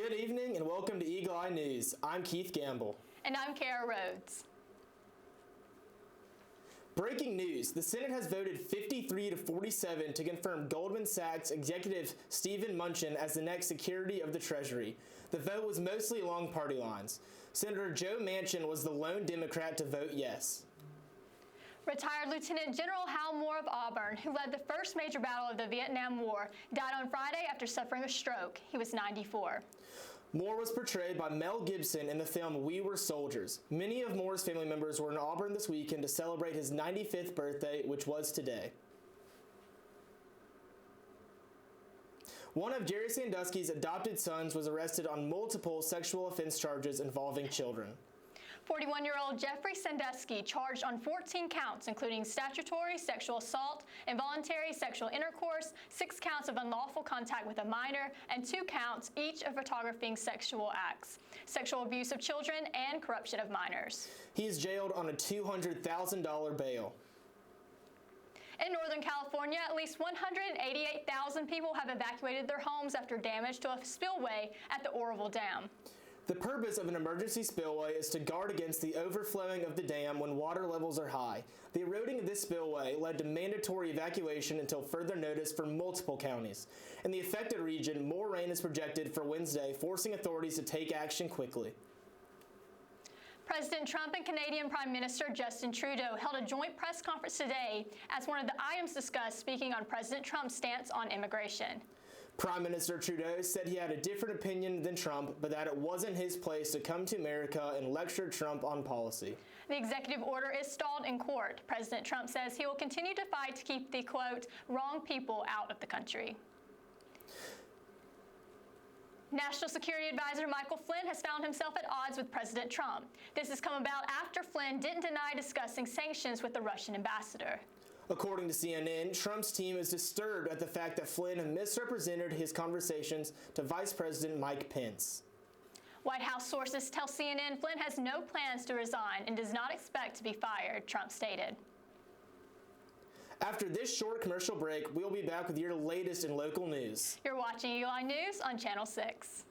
Good evening and welcome to Eagle Eye News. I'm Keith Gamble. And I'm Kara Rhodes. Breaking news, the Senate has voted 53 to 47 to confirm Goldman Sachs executive Steven Mnuchin as the next Secretary of the Treasury. The vote was mostly along party lines. Senator Joe Manchin was the lone Democrat to vote yes. Retired Lieutenant General Hal Moore of Auburn, who led the first major battle of the Vietnam War, died on Friday after suffering a stroke. He was 94. Moore was portrayed by Mel Gibson in the film We Were Soldiers. Many of Moore's family members were in Auburn this weekend to celebrate his 95th birthday, which was today. One of Jerry Sandusky's adopted sons was arrested on multiple sexual offense charges involving children. 41-year-old Jeffrey Sandusky charged on 14 counts, including statutory sexual assault, involuntary sexual intercourse, 6 counts of unlawful contact with a minor, and 2 counts each of photographing sexual acts, sexual abuse of children, and corruption of minors. He is jailed on a $200,000 bail. In Northern California, at least 188,000 people have evacuated their homes after damage to a spillway at the Oroville Dam. The purpose of an emergency spillway is to guard against the overflowing of the dam when water levels are high. The eroding of this spillway led to mandatory evacuation until further notice for multiple counties. In the affected region, more rain is projected for Wednesday, forcing authorities to take action quickly. President Trump and Canadian Prime Minister Justin Trudeau held a joint press conference today as one of the items discussed, speaking on President Trump's stance on immigration. Prime Minister Trudeau said he had a different opinion than Trump, but that it wasn't his place to come to America and lecture Trump on policy. The executive order is stalled in court. President Trump says he will continue to fight to keep the, quote, wrong people out of the country. National Security Advisor Michael Flynn has found himself at odds with President Trump. This has come about after Flynn didn't deny discussing sanctions with the Russian ambassador. According to CNN, Trump's team is disturbed at the fact that Flynn misrepresented his conversations to Vice President Mike Pence. White House sources tell CNN Flynn has no plans to resign and does not expect to be fired, Trump stated. After this short commercial break, we'll be back with your latest in local news. You're watching Eagle Eye News on Channel 6.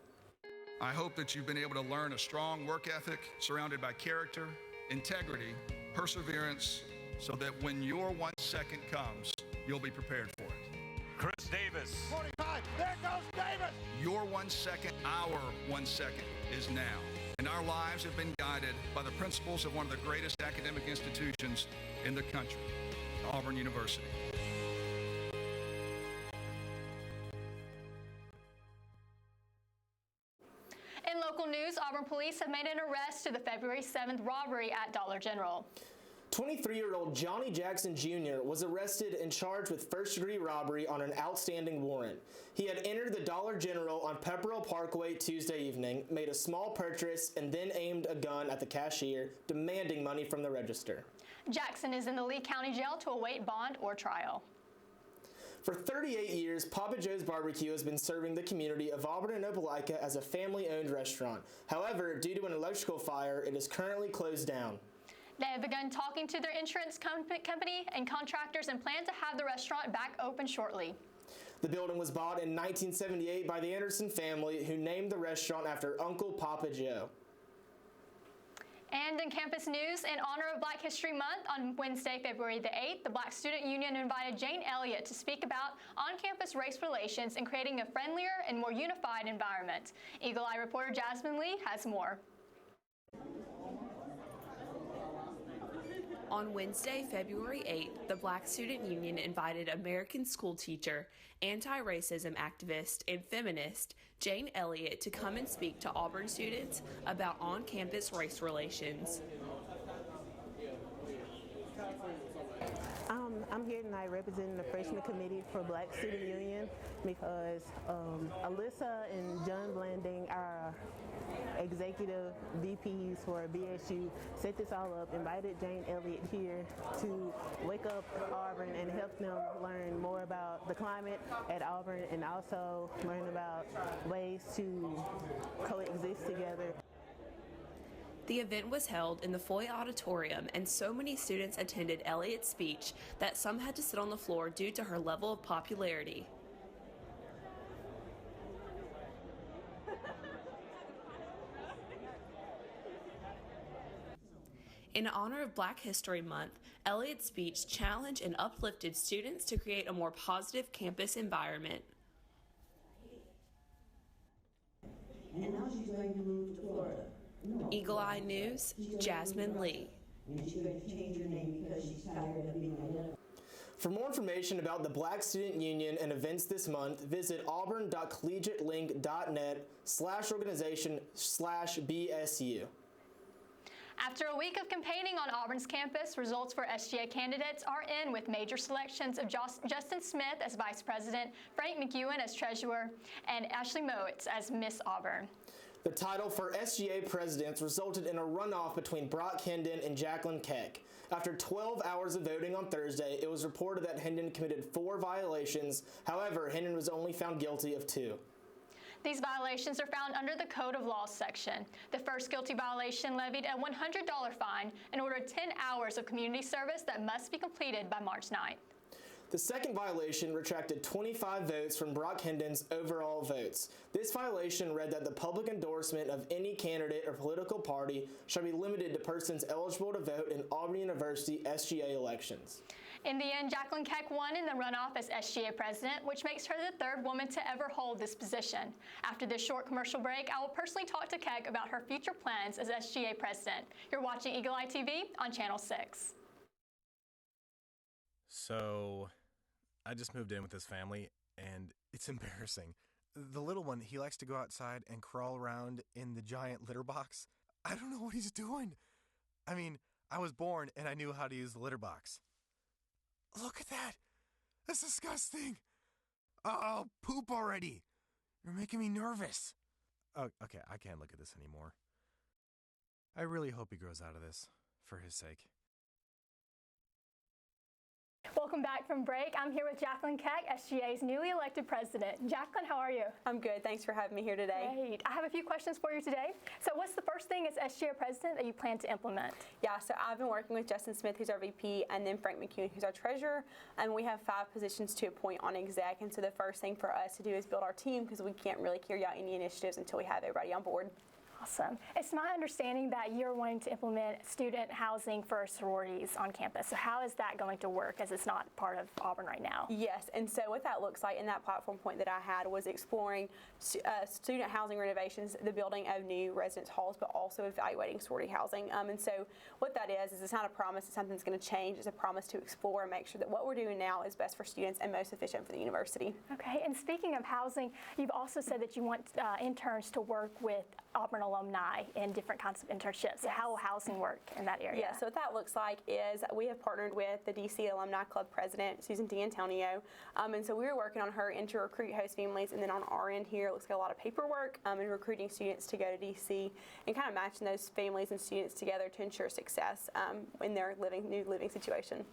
I hope that you've been able to learn a strong work ethic surrounded by character, integrity, perseverance, so that when your 1 second comes, you'll be prepared for it. Chris Davis. 45, there goes Davis! Your 1 second, our 1 second is now. And our lives have been guided by the principles of one of the greatest academic institutions in the country, Auburn University. In local news, Auburn police have made an arrest to the February 7th robbery at Dollar General. 23-year-old Johnny Jackson Jr. was arrested and charged with first-degree robbery on an outstanding warrant. He had entered the Dollar General on Pepperell Parkway Tuesday evening, made a small purchase, and then aimed a gun at the cashier, demanding money from the register. Jackson is in the Lee County Jail to await bond or trial. For 38 years, Papa Joe's Barbecue has been serving the community of Auburn and Opelika as a family-owned restaurant. However, due to an electrical fire, it is currently closed down. They have begun talking to their insurance company and contractors and plan to have the restaurant back open shortly. The building was bought in 1978 by the Anderson family, who named the restaurant after Uncle Papa Joe. And in campus news, in honor of Black History Month on Wednesday, February the 8th, the Black Student Union invited Jane Elliott to speak about on-campus race relations and creating a friendlier and more unified environment. Eagle Eye reporter Jasmine Lee has more. On Wednesday, February 8th, the Black Student Union invited American school teacher, anti-racism activist, and feminist Jane Elliott to come and speak to Auburn students about on-campus race relations. I'm here tonight representing the freshman committee for Black Student Union because Alyssa and John Blanding, our executive VPs for BSU, set this all up, invited Jane Elliott here to wake up Auburn and help them learn more about the climate at Auburn and also learn about ways to coexist together. The event was held in the Foy Auditorium, and so many students attended Elliott's speech that some had to sit on the floor due to her level of popularity. In honor of Black History Month, Elliott's speech challenged and uplifted students to create a more positive campus environment. And now she's going to move to Florida. No. Eagle Eye News, Jasmine Lee. And she's going to change her name because she's tired of being identified. For more information about the Black Student Union and events this month, visit auburn.collegiatelink.net/organization/BSU. After a week of campaigning on Auburn's campus, results for SGA candidates are in with major selections of Justin Smith as Vice President, Frank McEwen as Treasurer, and Ashley Mowitz as Miss Auburn. The title for SGA presidents resulted in a runoff between Brock Hendon and Jacqueline Keck. After 12 hours of voting on Thursday, it was reported that Hendon committed 4 violations. However, Hendon was only found guilty of 2. These violations are found under the Code of Laws section. The first guilty violation levied a $100 fine and ordered 10 hours of community service that must be completed by March 9th. The second violation retracted 25 votes from Brock Hendon's overall votes. This violation read that the public endorsement of any candidate or political party shall be limited to persons eligible to vote in Auburn University SGA elections. In the end, Jacqueline Keck won in the runoff as SGA president, which makes her the 3rd woman to ever hold this position. After this short commercial break, I will personally talk to Keck about her future plans as SGA president. You're watching Eagle Eye TV on Channel 6. So, I just moved in with this family, and it's embarrassing. The little one, he likes to go outside and crawl around in the giant litter box. I don't know what he's doing. I mean, I was born and I knew how to use the litter box. Look at that. That's disgusting. Oh, poop already. You're making me nervous. Oh, okay, I can't look at this anymore. I really hope he grows out of this, for his sake. Welcome back from break. I'm here with Jacqueline Keck, SGA's newly elected president. Jacqueline, how are you? I'm good. Thanks for having me here today. Great. I have a few questions for you today. So what's the first thing as SGA president that you plan to implement? Yeah, so I've been working with Justin Smith, who's our VP, and then Frank McEwen, who's our treasurer, and we have 5 positions to appoint on exec, and so the first thing for us to do is build our team because we can't really carry out any initiatives until we have everybody on board. Awesome. It's my understanding that you're wanting to implement student housing for sororities on campus. So how is that going to work as it's not part of Auburn right now? Yes, and so what that looks like in that platform point that I had was exploring student housing renovations, the building of new residence halls, but also evaluating sorority housing. And so what that is it's not a promise that something's going to change. It's a promise to explore and make sure that what we're doing now is best for students and most efficient for the university. Okay, and speaking of housing, you've also said that you want interns to work with Auburn alumni in different kinds of internships. So how will housing work in that area? Yeah, so what that looks like is we have partnered with the DC Alumni Club president, Susan D'Antonio, and so we were working on her end to recruit host families, and then on our end here, it looks like a lot of paperwork and recruiting students to go to DC and kind of matching those families and students together to ensure success in their new living situation.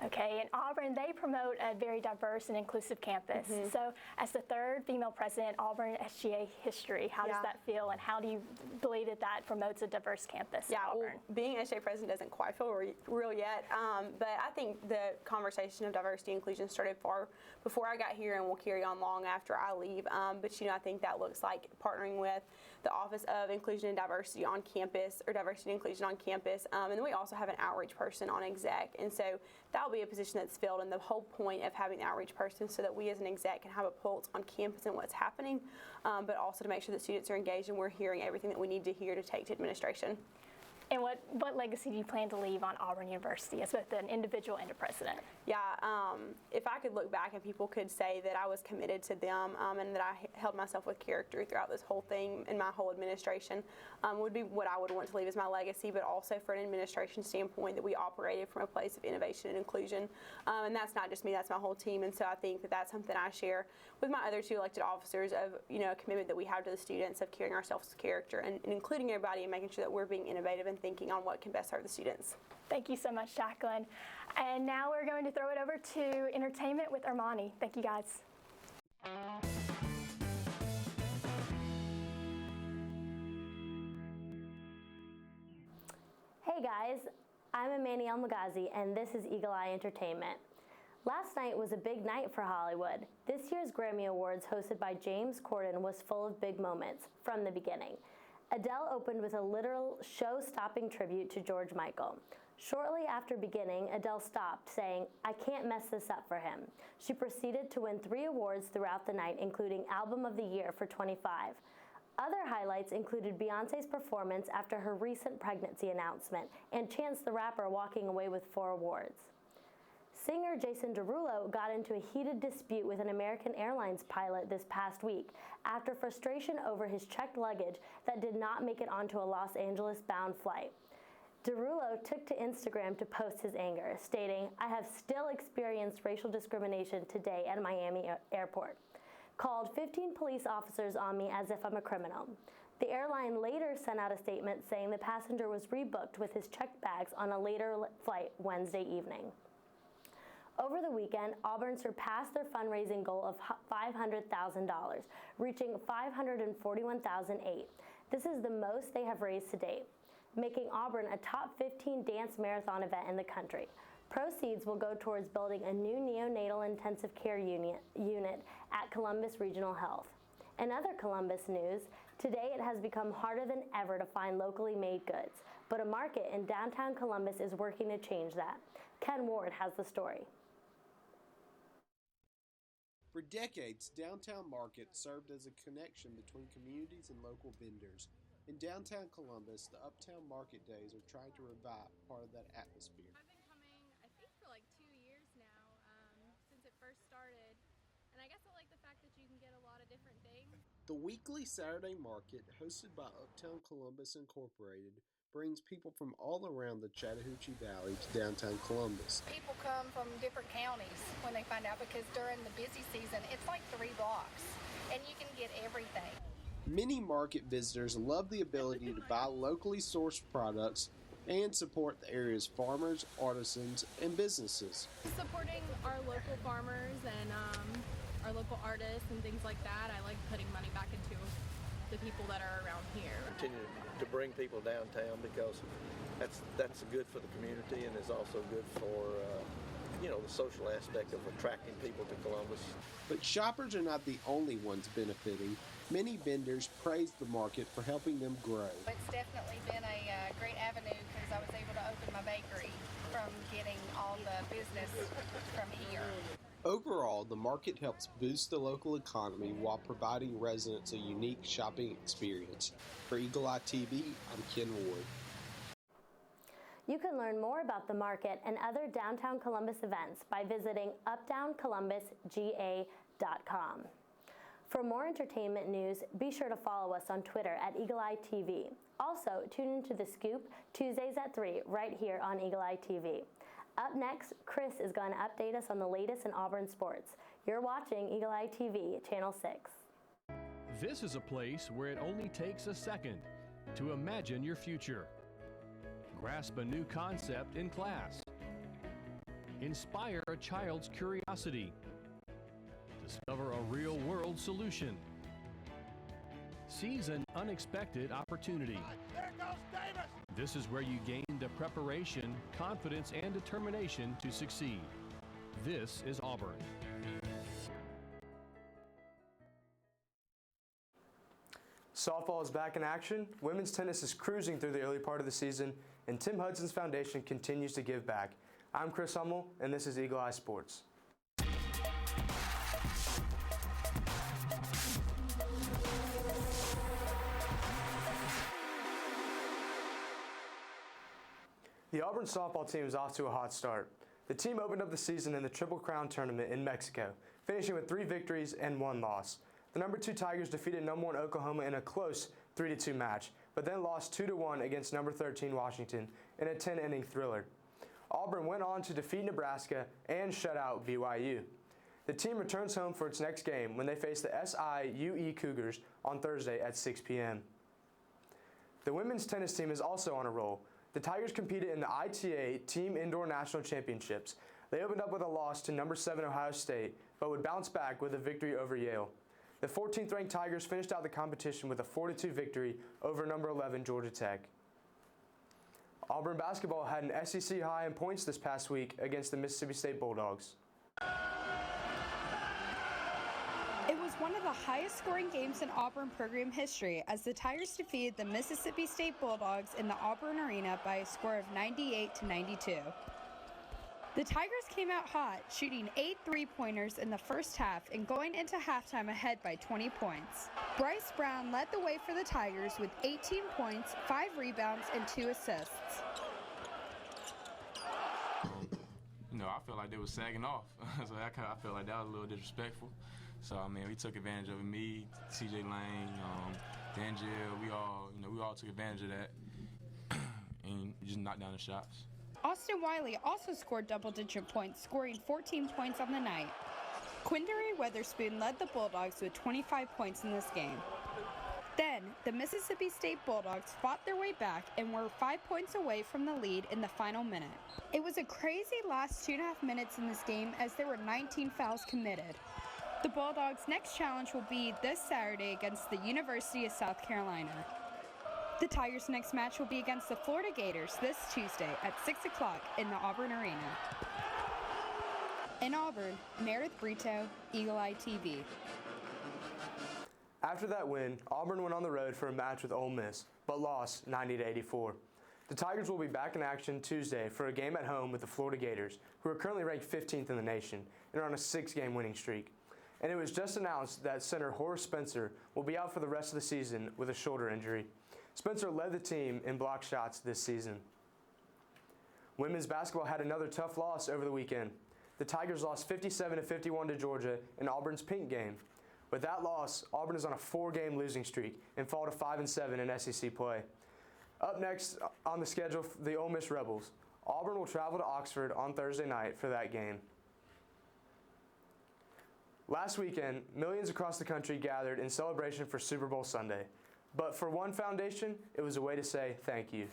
Okay, in Auburn, they promote a very diverse and inclusive campus. So as the 3rd female president, Auburn SGA history, how does that feel, and how do you believe that that promotes a diverse campus in Auburn? Well, being SGA president doesn't quite feel real yet, but I think the conversation of diversity and inclusion started far before I got here and will carry on long after I leave. But I think that looks like partnering with the Office of Inclusion and Diversity on campus, or Diversity and Inclusion on campus, and then we also have an outreach person on exec, and so that will be a position that's filled, and the whole point of having the outreach person so that we as an exec can have a pulse on campus and what's happening, but also to make sure that students are engaged and we're hearing everything that we need to hear to take to administration. And what legacy do you plan to leave on Auburn University as both an individual and a president? Yeah, if I could look back and people could say that I was committed to them and that I held myself with character throughout this whole thing and my whole administration, would be what I would want to leave as my legacy, but also for an administration standpoint that we operated from a place of innovation and inclusion. And that's not just me, that's my whole team. And so I think that that's something I share with my other 2 elected officers of, a commitment that we have to the students of carrying ourselves with character and including everybody and making sure that we're being innovative and thinking on what can best serve the students. Thank you so much, Jacqueline. And now we're going to throw it over to entertainment with Armani. Thank you, guys. Hey guys, I'm Amani Almagazi and this is Eagle Eye Entertainment. Last night was a big night for Hollywood. This year's Grammy Awards, hosted by James Corden, was full of big moments from the beginning. Adele opened with a literal show-stopping tribute to George Michael. Shortly after beginning, Adele stopped, saying, "I can't mess this up for him." She proceeded to win 3 awards throughout the night, including Album of the Year for 25. Other highlights included Beyoncé's performance after her recent pregnancy announcement, and Chance the Rapper walking away with 4 awards. Singer Jason Derulo got into a heated dispute with an American Airlines pilot this past week after frustration over his checked luggage that did not make it onto a Los Angeles-bound flight. Derulo took to Instagram to post his anger, stating, "I have still experienced racial discrimination today at Miami airport. Called 15 police officers on me as if I'm a criminal." The airline later sent out a statement saying the passenger was rebooked with his checked bags on a later flight Wednesday evening. Over the weekend, Auburn surpassed their fundraising goal of $500,000, reaching $541,008. This is the most they have raised to date, making Auburn a top 15 dance marathon event in the country. Proceeds will go towards building a new neonatal intensive care unit at Columbus Regional Health. In other Columbus news, today it has become harder than ever to find locally made goods, but a market in downtown Columbus is working to change that. Ken Ward has the story. For decades, Downtown Market served as a connection between communities and local vendors. In downtown Columbus, the Uptown Market Days are trying to revive part of that atmosphere. I've been coming, I think, for like 2 years now, since it first started. And I guess I like the fact that you can get a lot of different things. The weekly Saturday market, hosted by Uptown Columbus Incorporated, brings people from all around the Chattahoochee Valley to downtown Columbus. People come from different counties when they find out, because during the busy season, it's like 3 blocks, and you can get everything. Many market visitors love the ability to buy locally sourced products and support the area's farmers, artisans, and businesses. Supporting our local farmers and our local artists and things like that, I like putting money back into the people that are around here. Continue to bring people downtown because that's good for the community, and is also good for the social aspect of attracting people to Columbus. But shoppers are not the only ones benefiting. Many vendors praise the market for helping them grow. It's definitely been a great avenue because I was able to open my bakery from getting all the business from here. Overall, the market helps boost the local economy while providing residents a unique shopping experience. For Eagle Eye TV, I'm Ken Ward. You can learn more about the market and other downtown Columbus events by visiting uptowncolumbusga.com. For more entertainment news, be sure to follow us on Twitter at Eagle Eye TV. Also, tune into The Scoop Tuesdays at 3 right here on Eagle Eye TV. Up next, Chris is going to update us on the latest in Auburn sports. You're watching Eagle Eye TV, Channel 6. This is a place where it only takes a second to imagine your future. Grasp a new concept in class. Inspire a child's curiosity. Discover a real-world solution. Seize an unexpected opportunity. There goes Davis! This is where you gain the preparation, confidence, and determination to succeed. This is Auburn. Softball is back in action, women's tennis is cruising through the early part of the season, and Tim Hudson's Foundation continues to give back. I'm Chris Hummel, and this is Eagle Eye Sports. The Auburn softball team is off to a hot start. The team opened up the season in the Triple Crown tournament in Mexico, finishing with 3 victories and 1 loss. The number 2 Tigers defeated number 1 Oklahoma in a close 3-2 match, but then lost 2-1 against number 13 Washington in a 10-inning thriller. Auburn went on to defeat Nebraska and shut out BYU. The team returns home for its next game when they face the SIUE Cougars on Thursday at 6 p.m. The women's tennis team is also on a roll. The Tigers competed in the ITA Team Indoor National Championships. They opened up with a loss to number 7 Ohio State, but would bounce back with a victory over Yale. The 14th ranked Tigers finished out the competition with a 4-2 victory over number 11 Georgia Tech. Auburn basketball had an SEC high in points this past week against the Mississippi State Bulldogs. It was one of the highest scoring games in Auburn program history as the Tigers defeated the Mississippi State Bulldogs in the Auburn Arena by a score of 98-92. The Tigers came out hot, shooting 8 3-pointers in the first half and going into halftime ahead by 20 points. Bryce Brown led the way for the Tigers with 18 points, 5 rebounds, and 2 assists. I felt like they were sagging off, so I felt like that was a little disrespectful. So we took advantage of it. Me, CJ Lane, D'Angelo, we all took advantage of that, and just knocked down the shots. Austin Wiley also scored double-digit points, scoring 14 points on the night. Quindary Weatherspoon led the Bulldogs with 25 points in this game. Then, the Mississippi State Bulldogs fought their way back and were 5 points away from the lead in the final minute. It was a crazy last 2.5 minutes in this game as there were 19 fouls committed. The Bulldogs' next challenge will be this Saturday against the University of South Carolina. The Tigers' next match will be against the Florida Gators this Tuesday at 6 o'clock in the Auburn Arena. In Auburn, Meredith Brito, Eagle Eye TV. After that win, Auburn went on the road for a match with Ole Miss, but lost 90-84. The Tigers will be back in action Tuesday for a game at home with the Florida Gators, who are currently ranked 15th in the nation and are on a 6-game winning streak. And it was just announced that center Horace Spencer will be out for the rest of the season with a shoulder injury. Spencer led the team in block shots this season. Women's basketball had another tough loss over the weekend. The Tigers lost 57-51 to Georgia in Auburn's pink game. With that loss, Auburn is on a 4-game losing streak and fall to 5-7 in SEC play. Up next on the schedule, the Ole Miss Rebels. Auburn will travel to Oxford on Thursday night for that game. Last weekend, millions across the country gathered in celebration for Super Bowl Sunday. But for one foundation, it was a way to say thank you.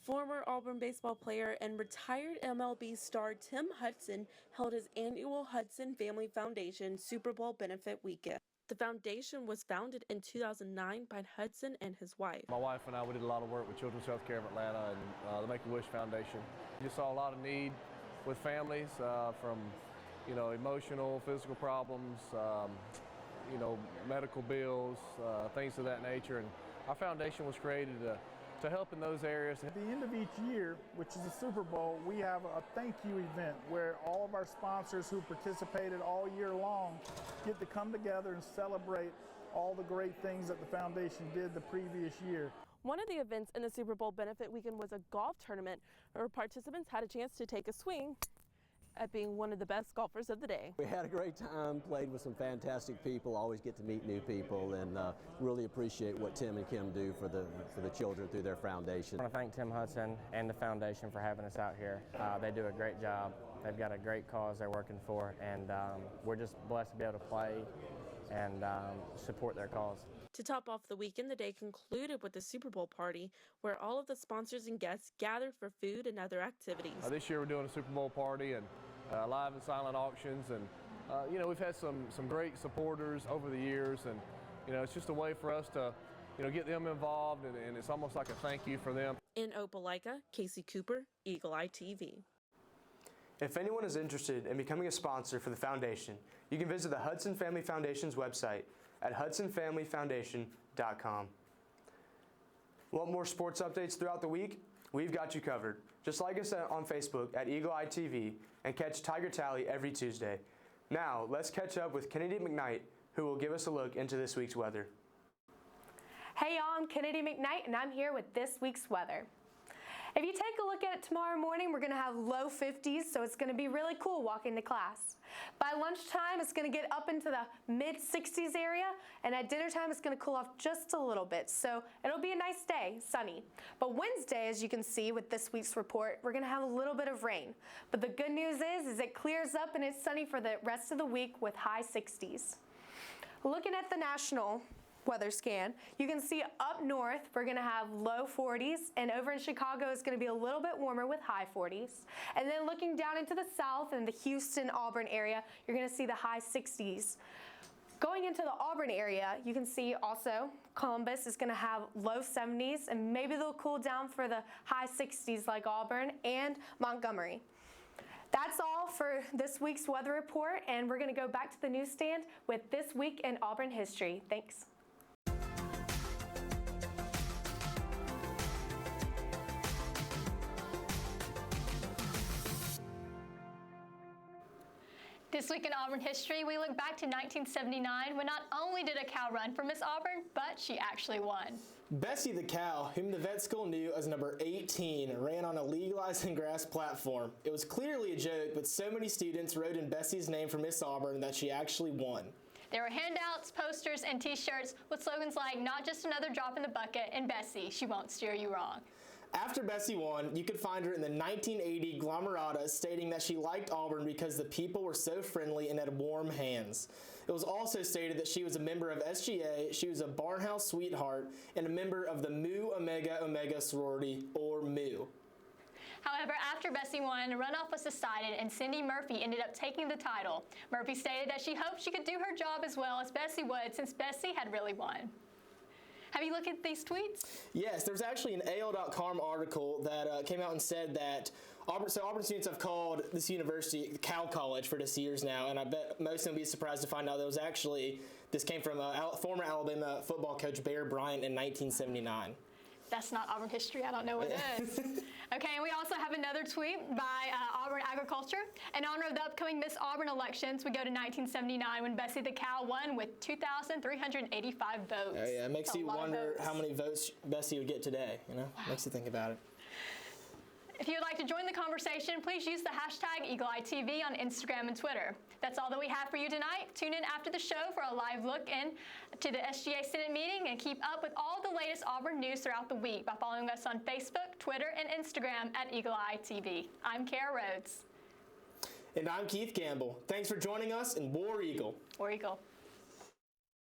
Former Auburn baseball player and retired MLB star Tim Hudson held his annual Hudson Family Foundation Super Bowl benefit weekend. The foundation was founded in 2009 by Hudson and his wife. My wife and I, we did a lot of work with Children's Healthcare of Atlanta and the Make-A-Wish Foundation. We just saw a lot of need with families from emotional, physical problems, medical bills, things of that nature. And our foundation was created to help in those areas. At the end of each year, which is the Super Bowl, we have a thank you event where all of our sponsors who participated all year long get to come together and celebrate all the great things that the foundation did the previous year. One of the events in the Super Bowl benefit weekend was a golf tournament where participants had a chance to take a swing at being one of the best golfers of the day. We had a great time, played with some fantastic people, always get to meet new people, and really appreciate what Tim and Kim do for the children through their foundation. I want to thank Tim Hudson and the foundation for having us out here. They do a great job. They've got a great cause they're working for, and we're just blessed to be able to play and support their cause. To top off the weekend, the day concluded with the Super Bowl party, where all of the sponsors and guests gathered for food and other activities. This year we're doing a Super Bowl party and live and silent auctions, and we've had some great supporters over the years, and it's just a way for us to get them involved, and it's almost like a thank you for them. In Opelika, Casey Cooper, Eagle Eye TV. If anyone is interested in becoming a sponsor for the foundation, you can visit the Hudson Family Foundation's website at hudsonfamilyfoundation.com. Want more sports updates throughout the week? We've got you covered. Just like us on Facebook at Eagle Eye TV and catch Tiger Tally every Tuesday. Now, let's catch up with Kennedy McKnight, who will give us a look into this week's weather. Hey y'all, I'm Kennedy McKnight, and I'm here with this week's weather. If you take a look at it tomorrow morning, we're going to have low 50s, so it's going to be really cool walking to class. By lunchtime, it's going to get up into the mid-60s area, and at dinner time, it's going to cool off just a little bit. So it'll be a nice day, sunny. But Wednesday, as you can see with this week's report, we're going to have a little bit of rain. But the good news is it clears up and it's sunny for the rest of the week with high 60s. Looking at the national weather scan, you can see up north we're going to have low 40s, and over in Chicago it's going to be a little bit warmer with high 40s. And then looking down into the south in the Houston, Auburn area, you're going to see the high 60s. Going into the Auburn area, you can see also Columbus is going to have low 70s, and maybe they'll cool down for the high 60s like Auburn and Montgomery. That's all for this week's weather report, and we're going to go back to the newsstand with This Week in Auburn History. Thanks. This week in Auburn history, we look back to 1979 when not only did a cow run for Miss Auburn, but she actually won. Bessie the cow, whom the vet school knew as number 18, ran on a legalizing grass platform. It was clearly a joke, but so many students wrote in Bessie's name for Miss Auburn that she actually won. There were handouts, posters, and t-shirts with slogans like, "Not just another drop in the bucket," and "Bessie, she won't steer you wrong." After Bessie won, you could find her in the 1980 Glomerata stating that she liked Auburn because the people were so friendly and had warm hands. It was also stated that she was a member of SGA, she was a Barnhouse sweetheart, and a member of the Mu Omega Omega sorority, or Mu. However, after Bessie won, a runoff was decided and Cindy Murphy ended up taking the title. Murphy stated that she hoped she could do her job as well as Bessie would since Bessie had really won. Have you looked at these tweets? Yes, there's actually an AL.com article that came out and said that Auburn students have called this university Cow College for this years now, and I bet most of them will be surprised to find out that this came from former Alabama football coach Bear Bryant in 1979. That's not Auburn history. I don't know what it is. Okay, and we also have another tweet by Auburn Agriculture. In honor of the upcoming Miss Auburn elections, we go to 1979 when Bessie the cow won with 2,385 votes. Oh yeah, it makes you wonder how many votes Bessie would get today. You know, makes you think about it. If you would like to join the conversation, please use the hashtag EagleEyeTV on Instagram and Twitter. That's all that we have for you tonight. Tune in after the show for a live look in to the SGA Senate meeting and keep up with all the latest Auburn news throughout the week by following us on Facebook, Twitter, and Instagram at EagleEyeTV. I'm Kara Rhodes. And I'm Keith Campbell. Thanks for joining us, and War Eagle. War Eagle.